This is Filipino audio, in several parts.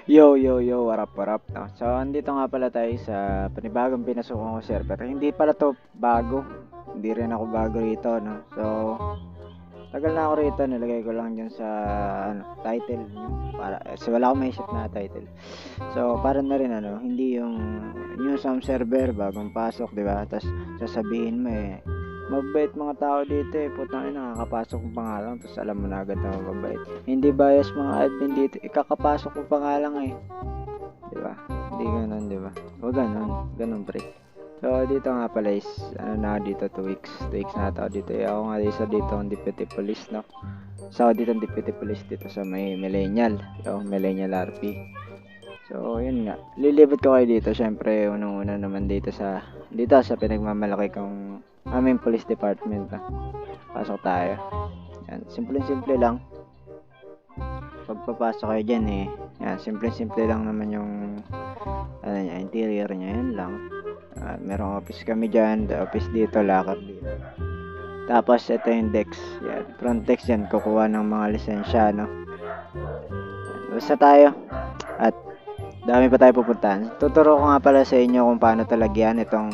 Yo, what up, no? So, andito nga pala tayo sa panibagong pinasukan ko server. Hindi pala to bago. Hindi rin ako bago rito, no? So, tagal na ako rito. Nilagay ko lang dyan sa title. Para, wala akong maisip na title. So, para na rin, hindi yung some server, bagong pasok, di ba? Tapos, sasabihin mo mabait mga tao dito putang ina, nakakapasok ng pangalan tapos alam mo na agad na mabait. Hindi bias mga admin dito, ikakapasok ko pangalan di ba? Hindi ganoon, di ba? O ganun pre. So dito nga pala is na dito 2 weeks. 2 weeks na ako dito. Ako nga isa dito ang deputy police, no. So dito ang deputy police dito sa may millennial, millennial RP. So yun nga, lilibot ko kayo dito. Syempre unang-una naman dito sa pinagmamalaki kong aming police department, na. Pasok tayo. Yan, simple lang. Pagpapasok kayo dyan yan, simple lang naman yung interior niya, yan lang. Merong office kami dyan, the office dito, locker dito. Tapos ito yung desk, yan, front desk yan, kukuha ng mga lisensya, no. Basta tayo, at dami pa tayo pupuntahan. Tuturo ko nga pala sa inyo kung paano talagyan itong,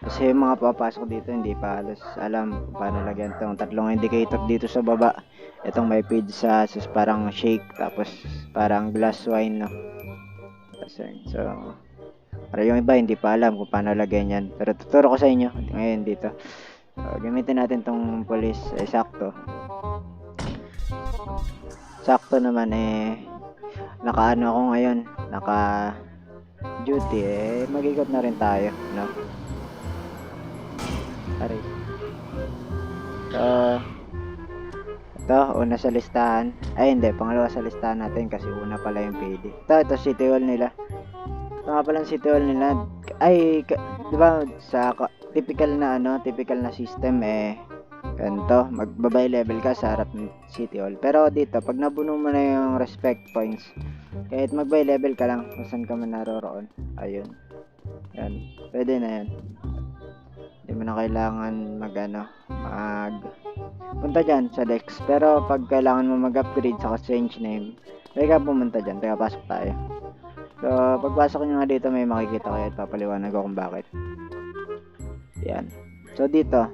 kasi yung mga papasok dito hindi pa halos alam kung paano lagyan itong tatlong indicator dito sa baba. Itong may pizza, sus parang shake, tapos parang glass wine, no. So, para yung iba hindi pa alam kung paano lagyan yan. Pero tuturo ko sa inyo ngayon dito. So, gamitin natin tong police, sakto. Sakto naman naka-ano ako ngayon, naka duty mag-ikot na rin tayo, no. Aray. So, ito, una sa listahan. Ay, hindi. Pangalawa sa listahan natin kasi una pala yung PD. Ito, City Hall nila. Ito nga pala City Hall nila. Ay, di ba, sa typical na system, ganito, magbabay level ka sa harap ng City Hall. Pero dito, pag nabuno mo na yung respect points, kahit magbay level ka lang, kung saan ka man naroroon. Ayun. Yan. Pwede na yan. Hindi mo na kailangan punta dyan sa Dex. Pero pag kailangan mo mag-upgrade sa change name, may ka pumunta dyan. Teka, pasok tayo. So, pagpasok nyo nga dito, may makikita kayo at papaliwanag ko kung bakit. Yan. So, dito,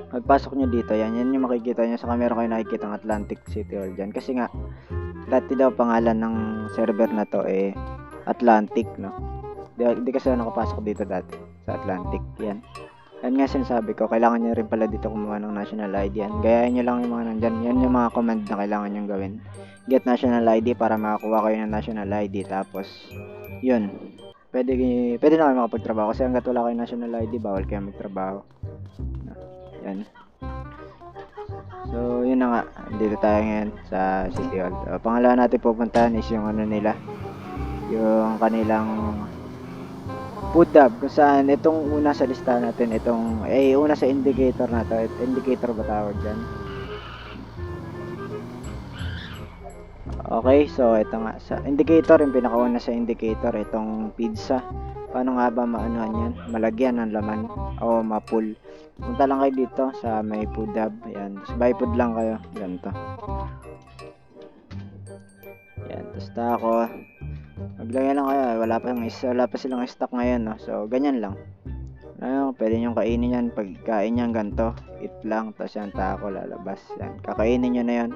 pagpasok nyo dito, yan yung makikita nyo sa camera kayo nakikita ng Atlantic City Hall dyan. Kasi nga, dati daw pangalan ng server na to Atlantic, no? Di kasi ako nakapasok dito dati sa Atlantic. Yan. Yan nga sinasabi ko, kailangan nyo rin pala dito kumuha ng national ID yan. Gayahin nyo lang yung mga nandyan. Yan yung mga command na kailangan nyo gawin. Get national ID para makakuha kayo ng national ID. Tapos, yun. Pwede na kayo makapagtrabaho. Kasi hanggat wala kayo national ID, bawal kayo magtrabaho. Yan. So, yun na nga. Dito tayo ngayon sa City Hall. So, pangalawa natin pupuntahan is yung nila. Yung kanilang food hub, kung saan itong una sa listahan natin, itong una sa indicator na to. Indicator ba tawag dyan? Okay, so ito nga sa indicator, yung pinakauna sa indicator, itong pizza. Paano nga ba maanuhan yan? Malagyan ng laman o mapul. Punta lang kayo dito sa may food hub. Ayan, tapos buy food lang kayo. Ganito. Ayan, tapos ako maglagay lang kayo, wala pa silang stock ngayon, no? So ganyan lang. Pwede nyo kainin yan, pagkain yan ganito, eat lang, tapos yan tako lalabas yan, kakainin nyo na yan.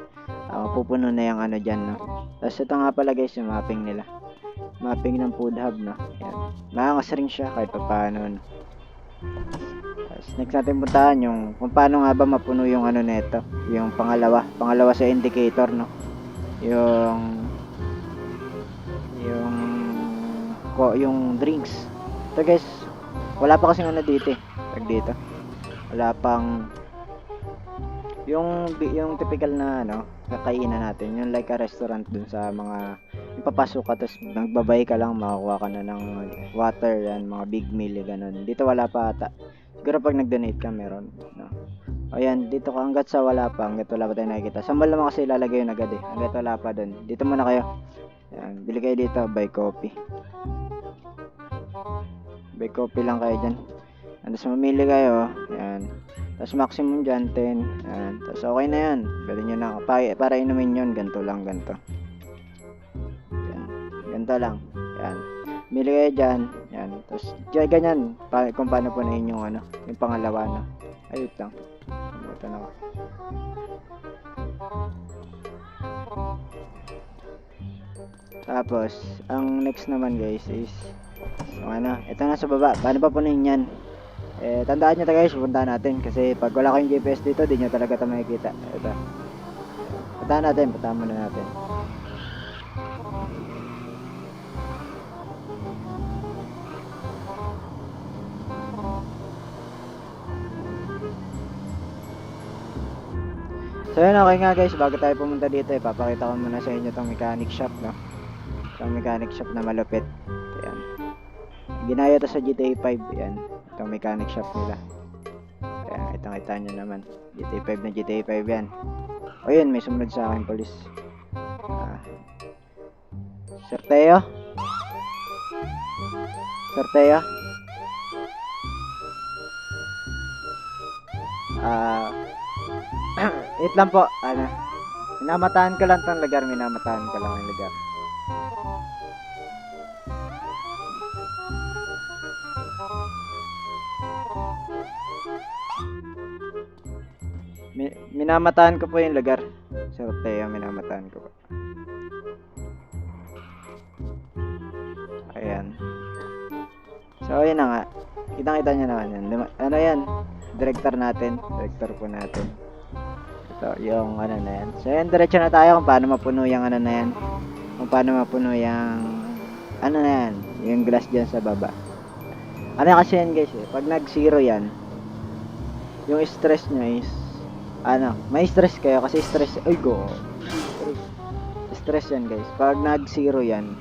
Pupuno na yung dyan, no? Tapos ito nga pala guys yung mapping nila, mapping ng food hub, no? Yan, maangas rin siya kahit pa paano, no? Tapos next natin puntahan yung kung paano nga ba mapuno yung neto, yung pangalawa sa indicator, no? Yung drinks. Ito guys, wala pa kasing dito dito. Wala pang yung typical na kakainan natin, yung like a restaurant dun sa mga ipapasok ka tapos magbabay ka lang, makakuha ka na ng water, yan, mga big meal, ganun. Dito wala pa ata. Siguro pag nag-donate ka meron, no? Ayan, dito ka hanggat wala pa tayo nakikita. Sa mall naman kasi ilalagay yun agad hanggat wala pa dun. Dito muna kayo. Yan, bili kayo dito, buy coffee. Buy coffee lang kayo dyan. Tapos mamili kayo. Yan. Tapos maximum dyan, 10. Yan. Tapos okay na yan. Pwede nyo na. Para inumin yun, ganito lang, ganito. Yan. Ganito lang. Yan. Bili kayo dyan. Yan. Tapos, ganyan. Kung paano punuin yung ano, yung pangalawa na. Ayun lang. Ito na ako. Tapos, ang next naman guys is, yung ano, ito na sa baba. Paano pa punuin yan? Tandaan nyo guys, puntahan natin. Kasi pag wala kayong GPS dito, di nyo talaga ito makikita. Ito. Puntahan muna natin. So yun, okay nga guys, bago tayo pumunta dito, papakita ko muna sa inyo itong mechanic shop, no? Itong mechanic shop na malupit. Ayan. Ginaya to sa GTA 5, ayan. Itong mechanic shop nila. Ayan, itong kita nyo naman. GTA 5 na GTA 5 yan. O yun, may sumunod sa akin, polis. Sir Teo? Sir Teo? Wait lang po, ano, minamataan ko lang tong lugar, minamataan ko lang yung lugar. Minamataan ko po yung lugar. Sir Teo, minamataan ko po. Ayan. So, ayan na nga. Kitang-kita nyo naman yan. Ano yan? Director natin. Director po natin. Ito, yung ano na yan. So, yan, diretso na tayo kung paano mapuno yung ano na yan. Kung paano mapuno yung ano na yan. Yung glass dyan sa baba. Ano kasi yan guys eh. Pag nag-zero yan, yung stress nyo is ano, may stress kayo kasi stress, ay go. Stress yan guys. Pag nag-zero yan,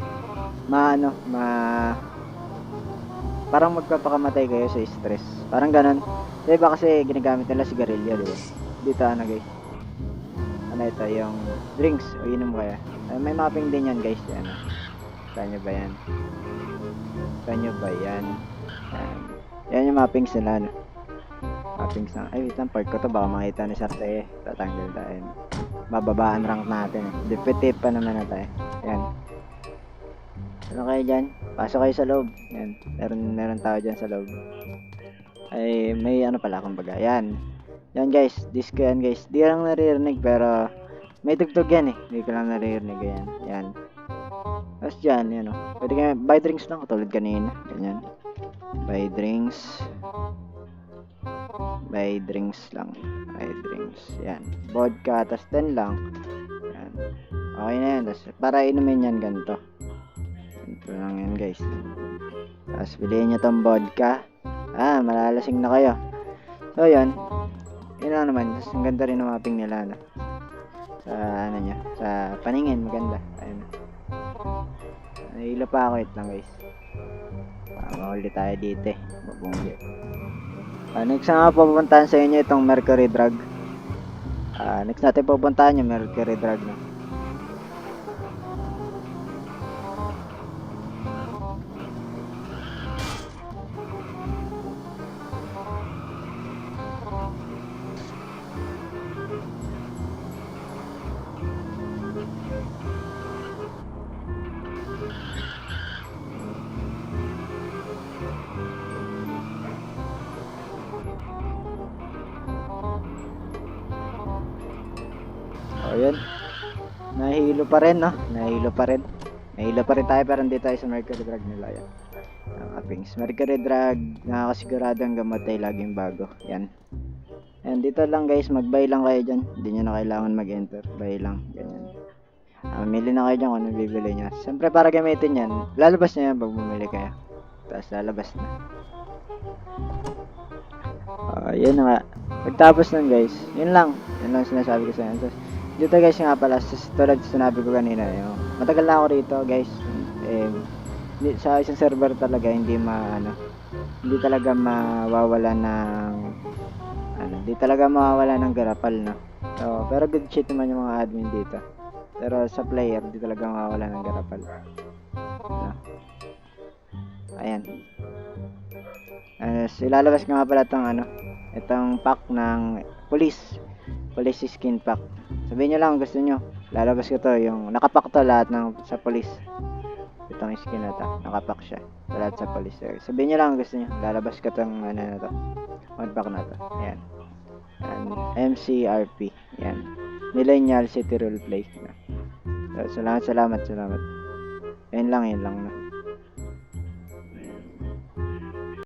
parang magpapakamatay kayo sa stress. Parang ganun. Diba kasi ginagamit nila sigarilyo, diba? Dito ano guys. Ano ito, yung drinks. O inom kaya. May mapping din yan guys. Ano. Saan nyo ba yan? Saan nyo ba yan? Yan yung mappings nila. Ano. Mappings na. Ay, wait lang. Part ko to. Baka makita ni Sarte. Tatanggal tayo. Bababaan rank natin. Defeative pa naman na tayo. Yan. Ano kayo dyan? Pasok kayo sa loob. Yan. Meron tao dyan sa loob. Ay, may ano pala kumbaga. Yan. Yan guys. Disco yan guys. Di lang naririnig pero may tugtog yan eh. Di ko lang naririnig. Yan. Yan. Tapos dyan. Yan o. Pwede kayo. Buy drinks lang. Katulad kanina. Ganyan. Buy drinks. Buy drinks lang. Buy drinks. Yan. Vodka. Tapos 10 lang. Yan. Okay na yan. Tapos para inumin yan ganito. Ito lang yan guys. Tapos bilihin nyo tong vodka. Malalasing na kayo. So yan. Yun lang naman. Tapos ang ganda rin ng mapping nila. No? Sa ano nyo. Sa paningin. Maganda. Ayun. Nahilo pa ako. Wait lang guys. Mahuli tayo dito eh. Mabunggi. Next na nga pupuntahan sa inyo itong Mercury Drug. Next natin pupuntahan yung Mercury Drug. No? Ayan. Nahilo pa rin, no? Nahilo pa rin tayo pero hindi tayo sa Mercury Drug nila. Yan. Ang apings. Mercury Drug, nakakasigurado ang gamot ay laging bago. Yan. Ayan, dito lang guys, mag-buy lang kayo dyan. Hindi nyo na kailangan mag-enter. Buy lang. Ganyan. Mamili na kayo dyan kung ano bibili nyo. Siyempre para gamitin yan, lalabas nyo yan pag bumili kayo. Tapos lalabas na. Yan na nga. Pagtapos nun guys, yun lang sinasabi ko sa inyo. Tapos, dito guys nga pala, tulad sinabi ko kanina, matagal na ako rito guys. Sa isang server talaga hindi talaga mawawala ng garapal na. So, pero good shit naman yung mga admin dito. Pero sa player, hindi talaga mawawala ng garapal. No. Ayan. Ilalabas ko nga pala itong pack ng police skin pack. Sabihin nyo lang gusto nyo, lalabas ko to, yung nakapack to lahat ng sa police. Itong skin na to. Nakapack siya. Sa lahat sa police. Sabihin niyo lang kung gusto niyo. Lalabas ko tong ano na to. One pack na to. Ayan. MCRP. Ayan. Millennial City Roleplay. So, salamat. Ayun lang na.